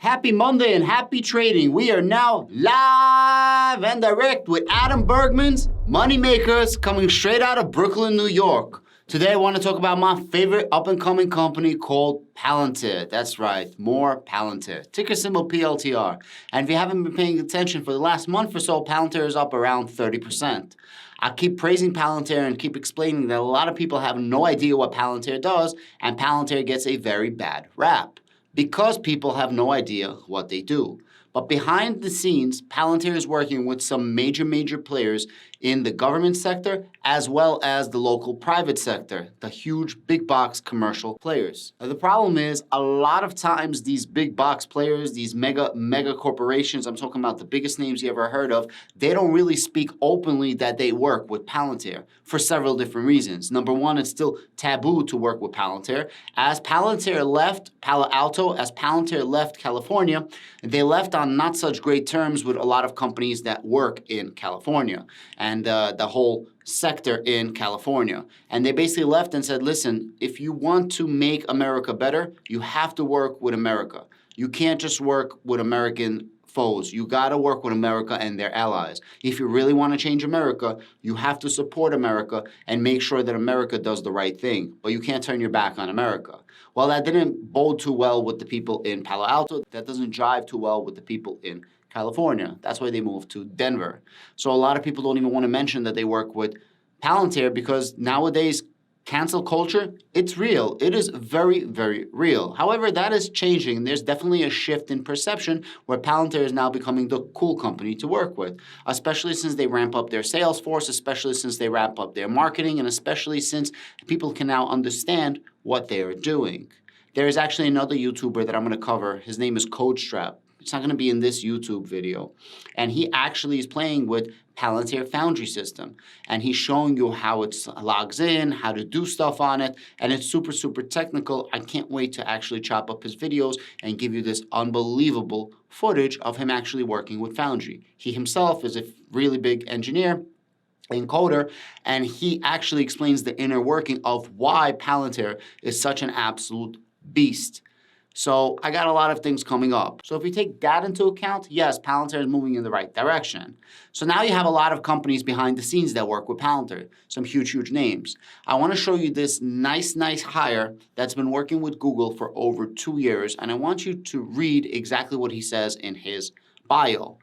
Happy Monday and happy trading. We are now live and direct with Adam Bergman's Moneymakers coming straight out of Brooklyn, New York. Today I want to talk about my favorite up-and-coming company called Palantir. That's right, more Palantir. Ticker symbol PLTR. And if you haven't been paying attention for the last month or so, Palantir is up around 30%. I keep praising Palantir and keep explaining that a lot of people have no idea what Palantir does, and Palantir gets a very bad rap because people have no idea what they do. But behind the scenes, Palantir is working with some major players in the government sector as well as the local private sector, the huge big box commercial players. Now, the problem is a lot of times these big box players, these mega corporations, I'm talking about the biggest names you ever heard of, they don't really speak openly that they work with Palantir for several different reasons. Number one, it's still taboo to work with Palantir. As Palantir left Palo Alto, as Palantir left California, they left on not such great terms with a lot of companies that work in California and the whole sector in California. And they basically left and said, listen, if you want to make America better, you have to work with America. You can't just work with American foes. You got to work with America and their allies. If you really want to change America, you have to support America and make sure that America does the right thing. But you can't turn your back on America. Well, that didn't bode too well with the people in Palo Alto. That doesn't jive too well with the people in California. That's why they moved to Denver. So a lot of people don't even want to mention that they work with Palantir because nowadays cancel culture, it's real. It is very real. However, that is changing. There's definitely a shift in perception where Palantir is now becoming the cool company to work with, especially since they ramp up their sales force, especially since they ramp up their marketing, and especially since people can now understand what they are doing. There is actually another YouTuber that I'm going to cover. His name is CodeStrap. It's not going to be in this YouTube video. And he actually is playing with Palantir Foundry system. And he's showing you how it logs in, how to do stuff on it. And it's super technical. I can't wait to actually chop up his videos and give you this unbelievable footage of him actually working with Foundry. He himself is a really big engineer, encoder, and he actually explains the inner working of why Palantir is such an absolute beast. So I got a lot of things coming up. So if we take that into account, yes, Palantir is moving in the right direction. So now you have a lot of companies behind the scenes that work with Palantir, some huge names. I want to show you this nice hire that's been working with Google for over 2 years, and I want you to read exactly what he says in his bio.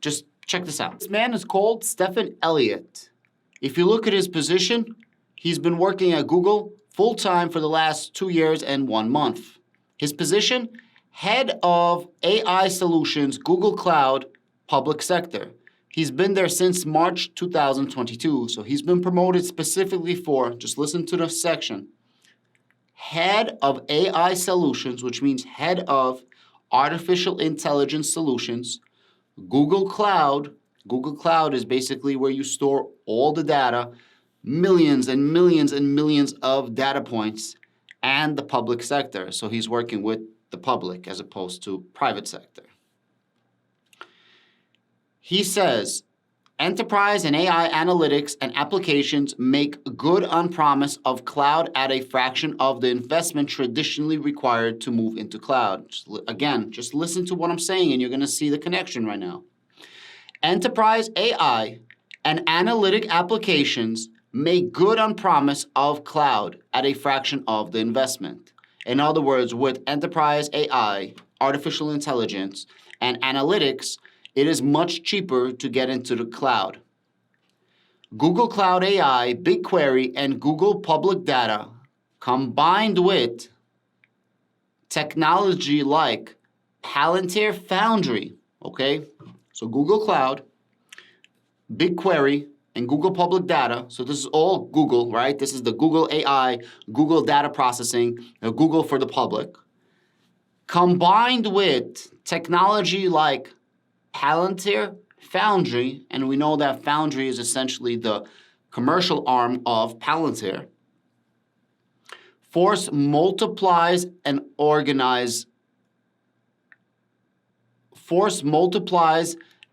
Just check this out. This man is called Stephen Elliott. If you look at his position, he's been working at Google full-time for the last 2 years and 1 month. His position, Head of AI Solutions, Google Cloud, Public Sector. He's been there since March 2022, so he's been promoted specifically for, just listen to the section, Head of AI Solutions, which means Head of Artificial Intelligence Solutions, Google Cloud. Google Cloud is basically where you store all the data, millions and millions of data points, and the public sector. So he's working with the public as opposed to private sector. He says, enterprise and AI analytics and applications make good on promise of cloud at a fraction of the investment traditionally required to move into cloud. Again, just listen to what I'm saying and you're going to see the connection right now. Enterprise AI and analytic applications make good on promise of cloud at a fraction of the investment. In other words, with enterprise AI, artificial intelligence, and analytics, it is much cheaper to get into the cloud. Google Cloud AI, BigQuery, and Google Public Data, combined with technology like Palantir Foundry, okay? So Google Cloud, BigQuery, and Google Public Data, so this is all Google, right? This is the Google AI, Google data processing, Google for the public. Combined with technology like Palantir Foundry, and we know that Foundry is essentially the commercial arm of Palantir, force multiplies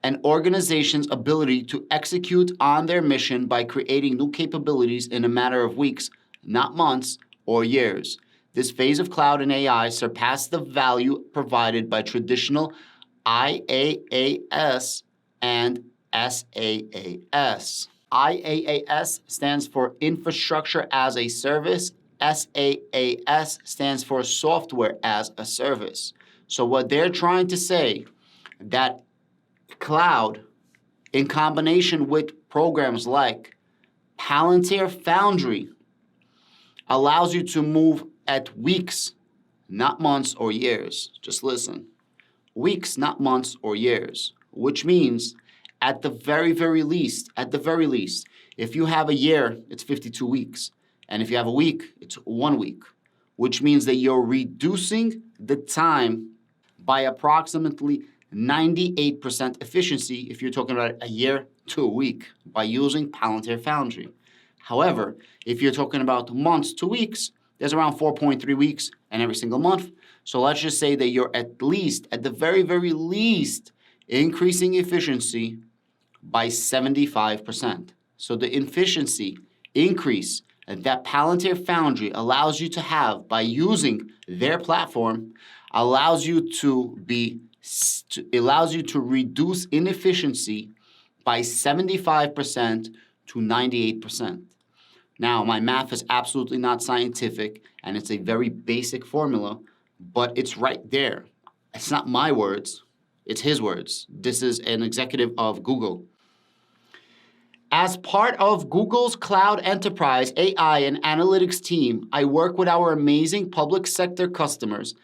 an organization's ability to execute on their mission by creating new capabilities in a matter of weeks, not months or years. This phase of cloud and AI surpassed the value provided by traditional IaaS and SaaS. IaaS stands for Infrastructure as a Service. SaaS stands for Software as a Service. So what they're trying to say, that cloud in combination with programs like Palantir Foundry allows you to move at weeks, not months or years. Just listen. Weeks, not months or years, which means at the very least, if you have a year, it's 52 weeks. And if you have a week, it's 1 week, which means that you're reducing the time by approximately 98% efficiency if you're talking about a year to a week by using Palantir Foundry. However, if you're talking about months to weeks, there's around 4.3 weeks in every single month. So let's just say that you're at the very least, increasing efficiency by 75%. So the efficiency increase that Palantir Foundry allows you to have by using their platform allows you to reduce inefficiency by 75% to 98%. Now, my math is absolutely not scientific, and it's a very basic formula, but it's right there. It's not my words, it's his words. This is an executive of Google. As part of Google's Cloud Enterprise AI and Analytics team, I work with our amazing public sector customers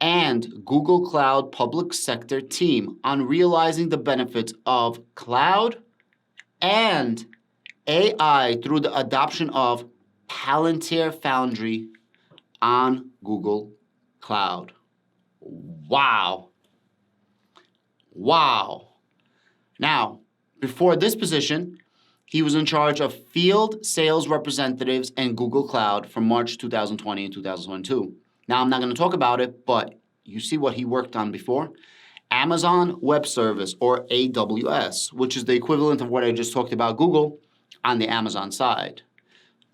and Google Cloud Public Sector team on realizing the benefits of cloud and AI through the adoption of Palantir Foundry on Google Cloud. Wow. Now, before this position, he was in charge of field sales representatives and Google Cloud from March 2020 and 2022. Now, I'm not going to talk about it, but you see what he worked on before? Amazon Web Service, or AWS, which is the equivalent of what I just talked about Google on the Amazon side.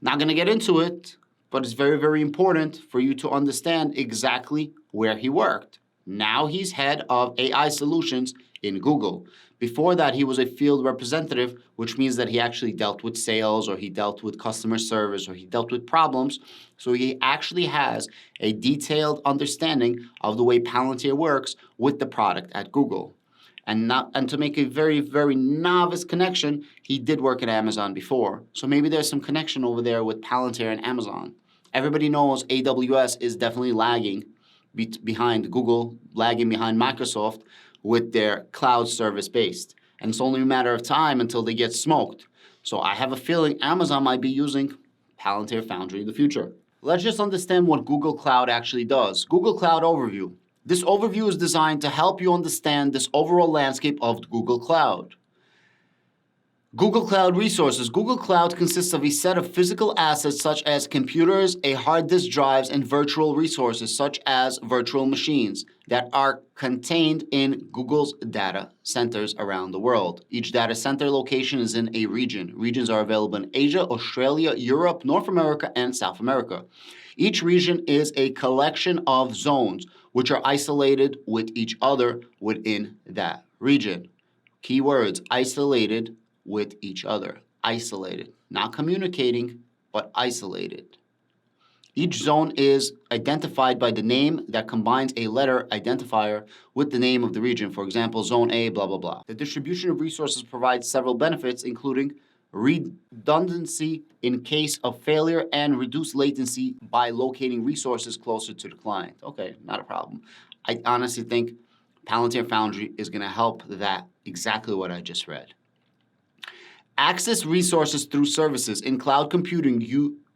Not going to get into it, but it's very important for you to understand exactly where he worked. Now he's head of AI solutions in Google. Before that, he was a field representative, which means that he actually dealt with sales, or he dealt with customer service, or he dealt with problems. So he actually has a detailed understanding of the way Palantir works with the product at Google. And to make a very novice connection, he did work at Amazon before. So maybe there's some connection over there with Palantir and Amazon. Everybody knows AWS is definitely lagging behind Google, lagging behind Microsoft with their cloud service based. And it's only a matter of time until they get smoked. So I have a feeling Amazon might be using Palantir Foundry in the future. Let's just understand what Google Cloud actually does. Google Cloud Overview. This overview is designed to help you understand this overall landscape of Google Cloud. Google Cloud Resources. Google Cloud consists of a set of physical assets such as computers, a hard disk drives, and virtual resources such as virtual machines that are contained in Google's data centers around the world. Each data center location is in a region. Regions are available in Asia, Australia, Europe, North America, and South America. Each region is a collection of zones which are isolated with each other within that region. Keywords: isolated with each other. Isolated. Not communicating, but isolated. Each zone is identified by the name that combines a letter identifier with the name of the region. For example, Zone A, blah, blah, blah. The distribution of resources provides several benefits, including redundancy in case of failure and reduced latency by locating resources closer to the client. Okay, not a problem. I honestly think Palantir Foundry is going to help that, exactly what I just read. Access resources through services. In cloud computing,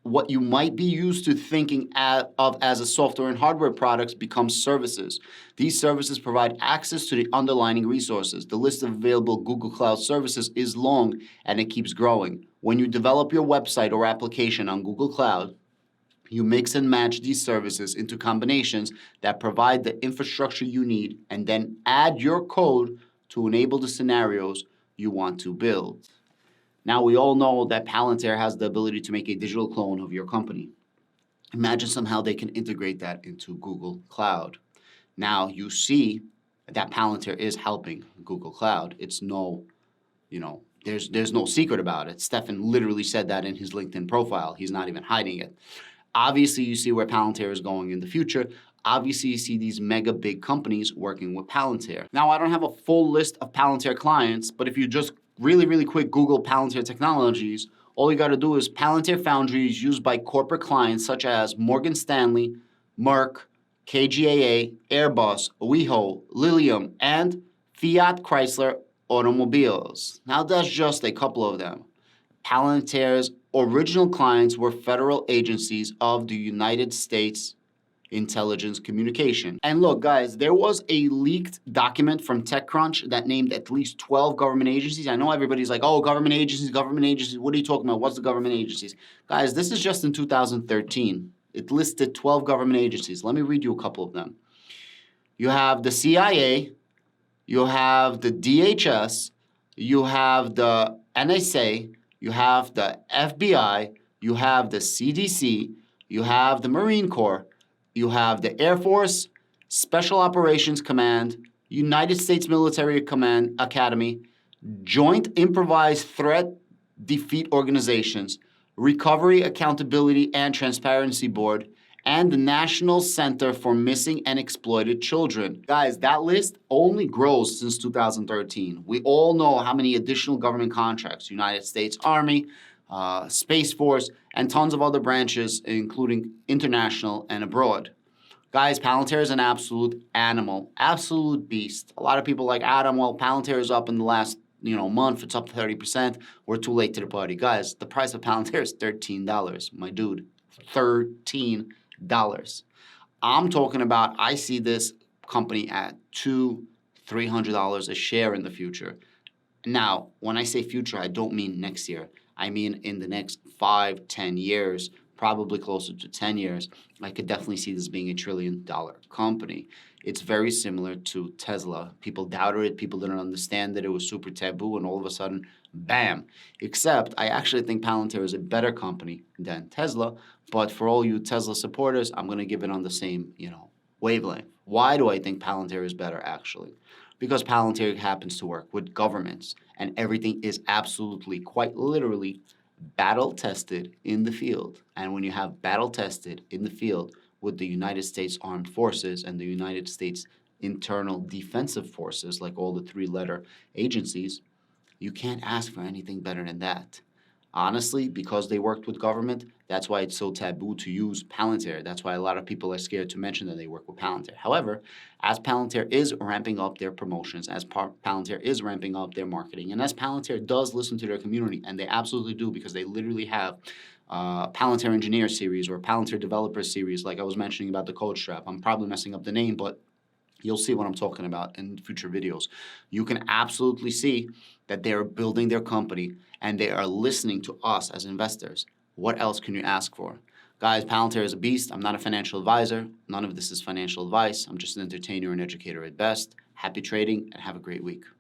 what you might be used to thinking of as a software and hardware products becomes services. These services provide access to the underlying resources. The list of available Google Cloud services is long, and it keeps growing. When you develop your website or application on Google Cloud, you mix and match these services into combinations that provide the infrastructure you need, and then add your code to enable the scenarios you want to build. Now, we all know that Palantir has the ability to make a digital clone of your company. Imagine somehow they can integrate that into Google Cloud. Now you see that Palantir is helping Google Cloud. It's no, there's no secret about it. Stefan literally said that in his LinkedIn profile. He's not even hiding it. Obviously, you see where Palantir is going in the future. Obviously, you see these mega big companies working with Palantir. Now, I don't have a full list of Palantir clients, but if you just really quick Google Palantir Technologies, all you got to do is Palantir Foundry is used by corporate clients such as Morgan Stanley, Merck, KGaA, Airbus, WeHo, Lilium, and Fiat Chrysler Automobiles. Now, that's just a couple of them. Palantir's original clients were federal agencies of the United States Intelligence Communication. And look, guys, there was a leaked document from TechCrunch that named at least 12 government agencies. I know everybody's like, oh, government agencies. What are you talking about? What's the government agencies? Guys, this is just in 2013. It listed 12 government agencies. Let me read you a couple of them. You have the CIA, you have the DHS, you have the NSA, you have the FBI, you have the CDC, you have the Marine Corps, you have the Air Force, Special Operations Command, United States Military Command Academy, Joint Improvised Threat Defeat Organizations, Recovery, Accountability, and Transparency Board, and the National Center for Missing and Exploited Children. Guys, that list only grows since 2013. We all know how many additional government contracts, United States Army, Space Force, and tons of other branches, including international and abroad. Guys, Palantir is an absolute animal, absolute beast. A lot of people like, Adam, well, Palantir is up in the last month. It's up 30%. We're too late to the party. Guys, the price of Palantir is $13, my dude. $13. I'm talking about, I see this company at $200, $300 a share in the future. Now, when I say future, I don't mean next year. I mean in the next 5, 10 years, probably closer to 10 years, I could definitely see this being $1 trillion company. It's very similar to Tesla. People doubted it. People didn't understand that it was super taboo, and all of a sudden, bam. Except I actually think Palantir is a better company than Tesla. But for all you Tesla supporters, I'm going to give it on the same, wavelength. Why do I think Palantir is better, actually? Because Palantir happens to work with governments, and everything is absolutely, quite literally, battle-tested in the field. And when you have battle-tested in the field with the United States Armed Forces and the United States Internal Defensive Forces, like all the three-letter agencies, you can't ask for anything better than that. Honestly, because they worked with government, that's why it's so taboo to use Palantir. That's why a lot of people are scared to mention that they work with Palantir. However, as Palantir is ramping up their promotions, as Palantir is ramping up their marketing, and as Palantir does listen to their community, and they absolutely do because they literally have Palantir Engineer Series or Palantir Developer Series, like I was mentioning about the code strap. I'm probably messing up the name, but you'll see what I'm talking about in future videos. You can absolutely see that they are building their company and they are listening to us as investors. What else can you ask for? Guys, Palantir is a beast. I'm not a financial advisor. None of this is financial advice. I'm just an entertainer and educator at best. Happy trading and have a great week.